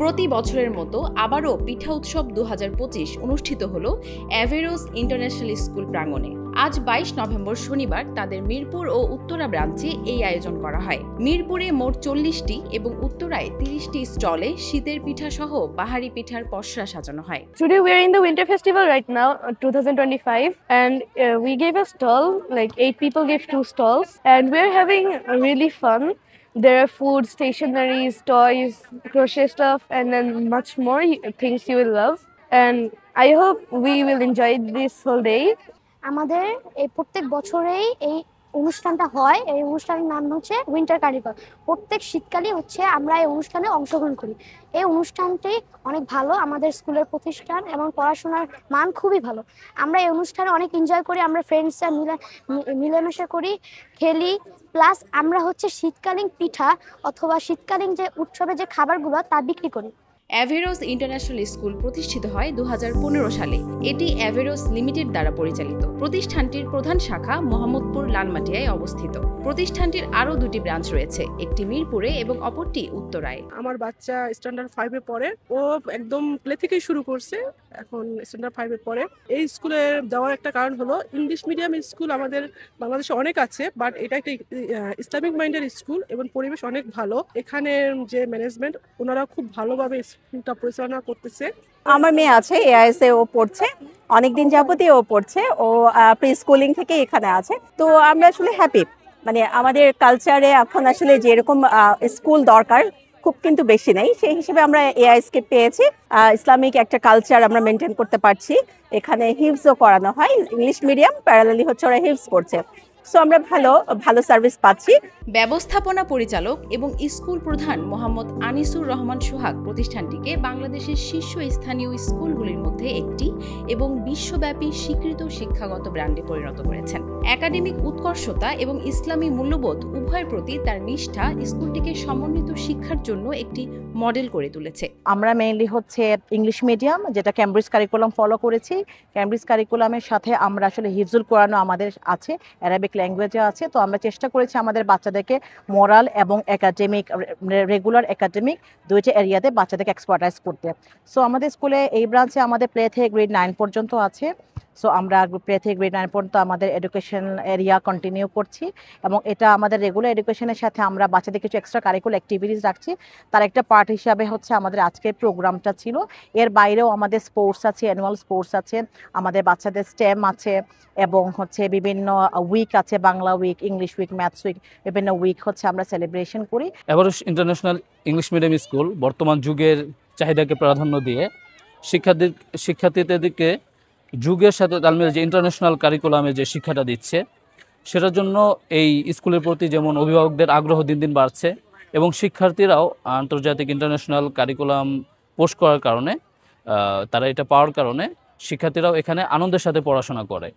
প্রতি বছরের মতো আবারও পিঠা উৎসব 2025 অনুষ্ঠিত হলো অ্যাভেরোস ইন্টারন্যাশনাল স্কুল প্রাঙ্গণে। আজ 22 নভেম্বর শনিবার তাদের মিরপুর ও উত্তরা ব্রাঞ্চে এই আয়োজন করা হয়। মিরপুরে মোট 40টি এবং উত্তরায় 30টি স্টলে শীতের পিঠা সহ বাহারি পিঠার পসরা সাজানো হয়। Today we are in the Winter Festival right now, 2025, and we gave a stall, like 8 people gave 2 stalls, and we're having really fun. There are food, stationeries, toys, crochet stuff, and then much more things you will love. And I hope we will enjoy this whole day. আমাদের এই প্রত্যেক বছরেই এই অনুষ্ঠানটা হয়। এই অনুষ্ঠানের নাম হচ্ছে উইন্টার কার্নিভাল। প্রত্যেক শীতকালই হচ্ছে আমরা এই অনুষ্ঠানে অংশগ্রহণ করি। এই অনুষ্ঠানটি অনেক ভালো, আমাদের স্কুলের প্রতিষ্ঠান এবং পড়াশোনার মান খুবই ভালো। আমরা এই অনুষ্ঠানে অনেক এনজয় করি, আমরা ফ্রেন্ডসরা মিলেমিশে করি, খেলি, প্লাস আমরা হচ্ছে শীতকালীন পিঠা অথবা শীতকালীন যে উৎসবে যে খাবারগুলো তা বিক্রি করি। অ্যাভেরোস ইন্টারন্যাশনাল স্কুল প্রতিষ্ঠিত হয় 2015 সালে। এটি অ্যাভেরোস লিমিটেড দ্বারা পরিচালিত। প্রতিষ্ঠানটির প্রধান শাখা মোহাম্মদপুর লালমাটিয়ায় অবস্থিত। প্রতিষ্ঠানটির আরও 2টি ব্রাঞ্চ রয়েছে, একটি মিরপুরে এবং অপরটি উত্তরায়। আমার বাচ্চা স্ট্যান্ডার্ড 5-এ পড়ে, ও একদম প্লে থেকেই শুরু করছে, এখন স্ট্যান্ডার্ড 5-এ পড়ে। এই স্কুলে দেওয়ার একটা কারণ হলো ইংলিশ মিডিয়াম স্কুল আমাদের বাংলাদেশে অনেক আছে, বাট এটা একটা ইসলামিক মাইন্ডের স্কুল এবং পরিবেশ অনেক ভালো। এখানের যে ম্যানেজমেন্ট ওনারা খুব ভালোভাবে স্কুলটা পরিচালনা করতেছে। আমার মেয়ে আছে এআইএস এ, ও পড়ছে, অনেকদিন যাবতই ও পড়ছে, ও প্রি স্কুলিং থেকে এখানে আছে। তো আমরা আসলে হ্যাপি, মানে আমাদের কালচারে এখন আসলে যেরকম স্কুল দরকার খুব কিন্তু বেশি নেই, সেই হিসেবে আমরা এআইএসকে পেয়েছি। ইসলামিক একটা কালচার আমরা মেনটেন করতে পারছি। এখানে হিফজও করানো হয়, ইংলিশ মিডিয়াম প্যারালালি হচ্ছে ওরা হিফজ করছে। সো আমরা ভালো সার্ভিস পাচ্ছি। ব্যবস্থাপনা পরিচালক এবং স্কুল প্রধান মোহাম্মদ আনিসুর রহমান সোহাগ প্রতিষ্ঠানটিকে বাংলাদেশের শীর্ষস্থানীয় স্কুলগুলির মধ্যে একটি এবং বিশ্বব্যাপী স্বীকৃত শিক্ষাগত ব্র্যান্ডে পরিণত করেছেন। একাডেমিক উৎকর্ষতা এবং ইসলামী মূল্যবোধ উভয়ের প্রতি তার নিষ্ঠা স্কুলটিকে সমন্বিত শিক্ষার জন্য একটি মডেল করে তুলেছে। আমরা মেইনলি হচ্ছে ইংলিশ মিডিয়াম, যেটা ক্যামব্রিজ কারিকুলাম ফলো করেছি। ক্যামব্রিজ কারিকুলামের সাথে আমরা আসলে হিফজুল কোরআনও আমাদের আছে, অ্যারাবিক ল্যাঙ্গুয়েজে আছে। তো আমরা চেষ্টা করেছি আমাদের বাচ্চাদেরকে মোরাল এবং একাডেমিক, রেগুলার একাডেমিক দুইটা এরিয়াতে বাচ্চাদেরকে এক্সপার্টাইজ করতে। সো আমাদের স্কুলে এই ব্রাঞ্চে আমাদের প্লে থেকে গ্রেড 9 পর্যন্ত আছে। সো আমরা প্লে থেকে গ্রেড 9 পর্যন্ত আমাদের এডুকেশন এরিয়া কন্টিনিউ করছি, এবং এটা আমাদের রেগুলার এডুকেশনের সাথে আমরা বাচ্চাদের কিছু এক্সট্রা কারিকুলার অ্যাক্টিভিটিস রাখছি। তার একটা পার্ট হিসাবে হচ্ছে আমাদের আজকের প্রোগ্রামটা ছিল। এর বাইরেও আমাদের স্পোর্টস আছে, অ্যানুয়াল স্পোর্টস আছে, আমাদের বাচ্চাদের স্টেম আছে, এবং হচ্ছে বিভিন্ন উইক আছে, Bangla week, English week, maths week, বিভিন্ন উইক হচ্ছে আমরা সেলিব্রেশন করি। অ্যাভেরোস ইন্টারন্যাশনাল ইংলিশ মিডিয়াম স্কুল বর্তমান যুগের চাহিদাকে প্রাধান্য দিয়ে শিক্ষার্থীদেরকে যুগের সাথে তাল মিলিয়ে যে ইন্টারন্যাশনাল কারিকুলামে যে শিক্ষাটা দিচ্ছে, সেটার জন্য এই স্কুলের প্রতি যেমন অভিভাবকদের আগ্রহ দিন দিন বাড়ছে, এবং শিক্ষার্থীরাও আন্তর্জাতিক ইন্টারন্যাশনাল কারিকুলাম পোস্ট করার কারণে, তারা এটা পাওয়ার কারণে শিক্ষার্থীরাও এখানে আনন্দের সাথে পড়াশোনা করে।